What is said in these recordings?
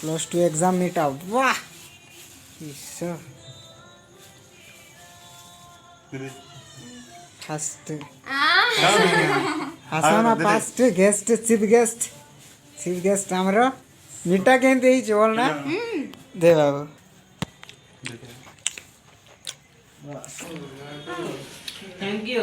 +2 exam मीटा वाह first हसाना first chief guest आमर मीटा केमती बोल ना दे बाबू थैंक यू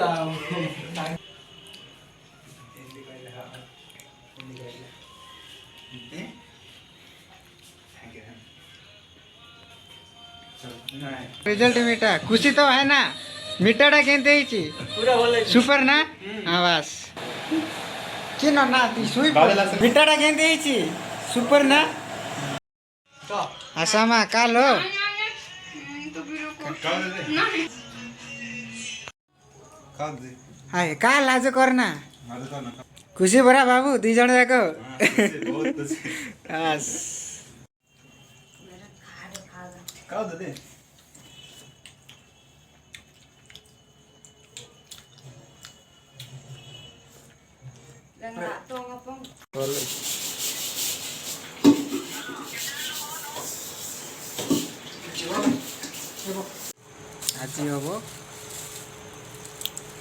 रिजल्ट मीठा खुशी तो है ना मीठाटा केमती सुपर ना हाँ बस कि ना मीठाटा केमती सुपर ना आसामा काल हो हाय काल आज करना खुशी भरा बाबू दी जन जाक आज हम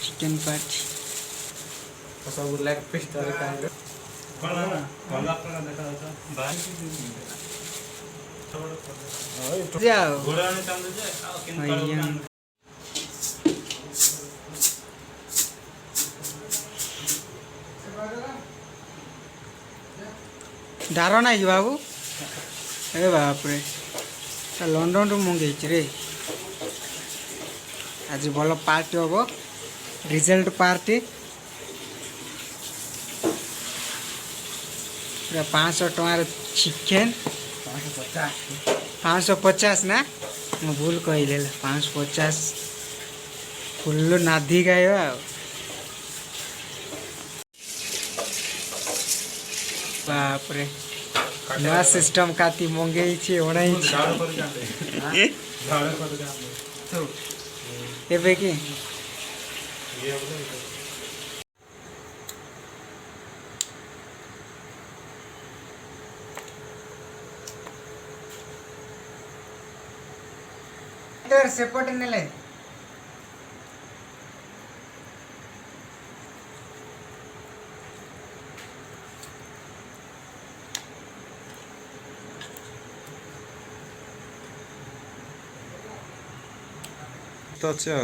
चिकेन पार्टी सब लेग पीस जाओ डार ना बाबू ए बाप रे लंडन रु मंगे रे आज भल पार्टी हम रिजल्ट पार्टी पूरा 500 टकर चिकेन 550 ना मैं भूल कहले 550 फुल नाधी खाइबा बाप रे नया सिस्टम काती मंगे एबे कि सेपट नेले तो अच्छा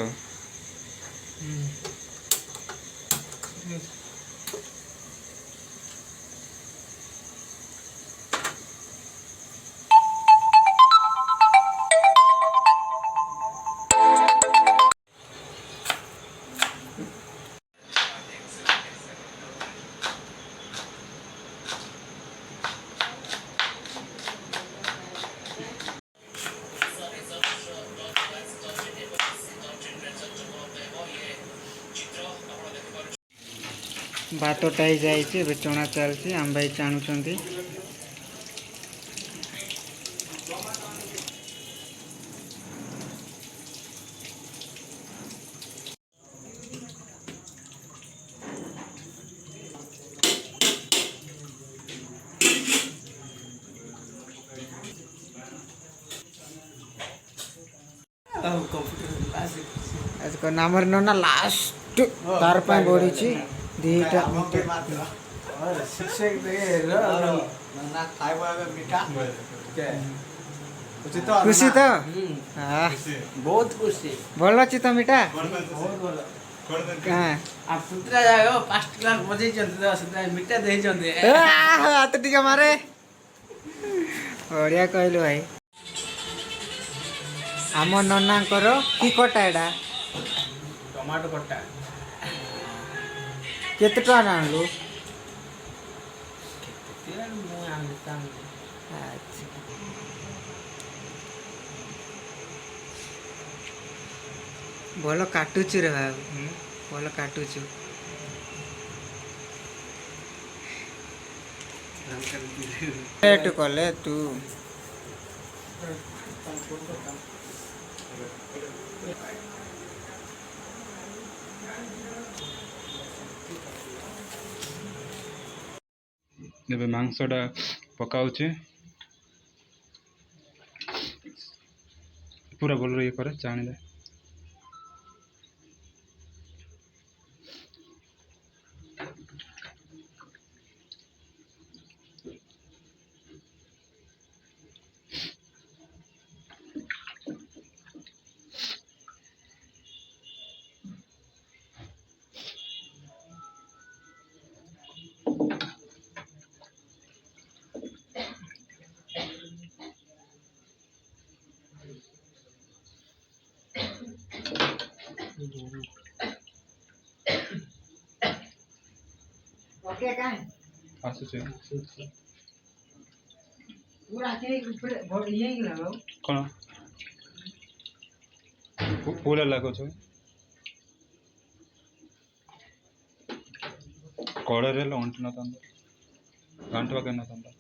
भातटा ही जाइए चना चलती आम भाई चाणुंट आज को नामर ना लास्ट तार बढ़ी दीटा खुशी तो बहुत खुशी भल अच्छी तो मीठा पुतरा जाओ 5 क्लास बजे मीठा दे हाथ टी मारे बढ़िया कहलु भाई आम नना कि कटा एटा टमाटो कटा केते टका आनलु भल काटुचु रे बाबू भल काटुचु लेट कले तू मांसटा पकाऊे पूरा बोल रही करे जाने दे ओके काहे आसु से पूरा के ऊपर बहुत ये ही लगाओ कौन फूल लागो छ कोड़रे लो अंटना तंद गंटवा करना तंद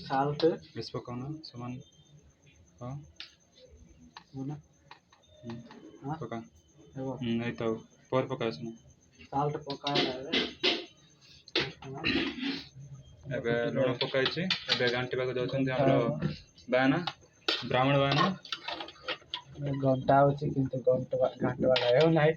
साल्ट विश्व कौन समान हां बोला हां पका एगो नहीं तो पर पका सुना साल्ट पकाया रे एबे लुण पकाइछि एबे गांटीबा को जाउछन हमरो बाना ब्राह्मण बाना घंटा होची किंतु घंटा हेउ नाही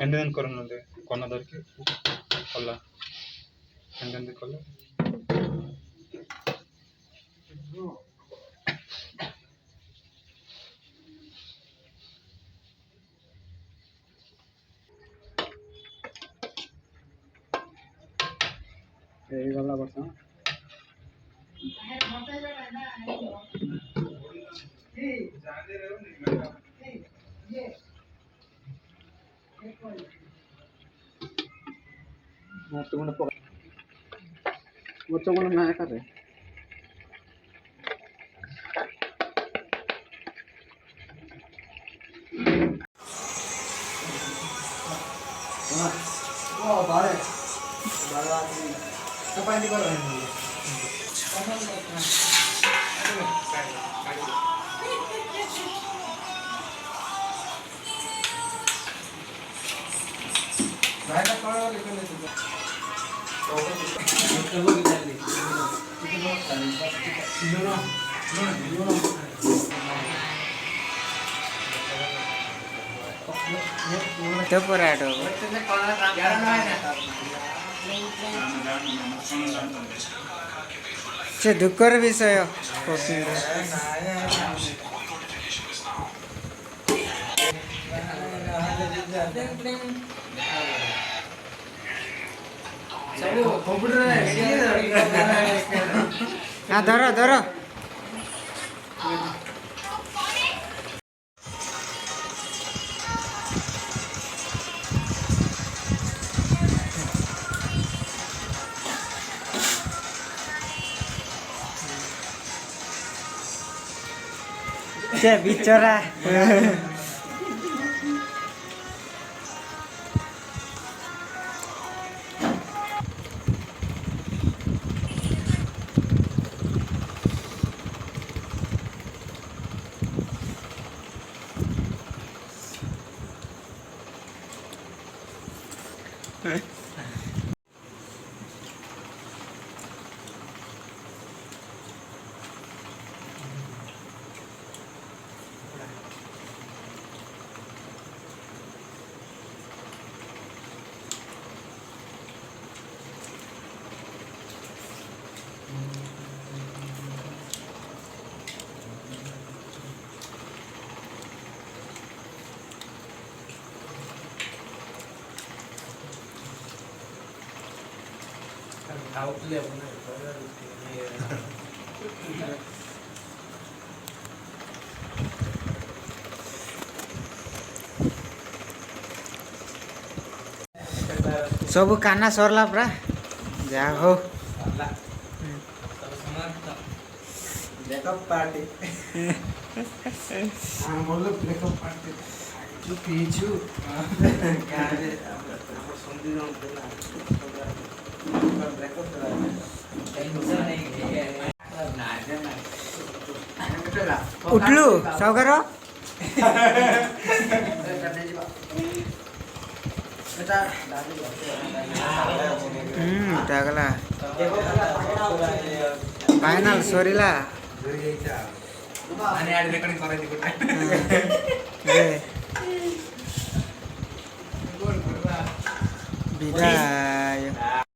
ಎಂದೆನ್ ಕೊರನದೆ ಕೊನದರ್ಕೆ ಕೊಲ್ಲ ಎಂದೆಂದೆ ಕೊಲ್ಲ এই গলা বসা మొత్తం నా కరే ఓ బారే బాగా సపాయింది కरो भाईला कळवा लिखून देतो तो पराठो से दुःखर विषय हाँ धरो धरो से बिचरा outlet ସବୁ କାନା ସରିଲା ପରା ଯାହା ହଉ ବ୍ରେକଅପ୍ ପାର୍ଟି ଆମର ବ୍ରେକଅପ୍ ପାର୍ଟି ତୁ ପିଇଛୁ ଗାଁରେ ଆମର ସନ୍ଧି ଉଠିଲୁ ସାଉକାର ଗଲା ଫାଇନାଲ ସରିଲା ବିଦାୟ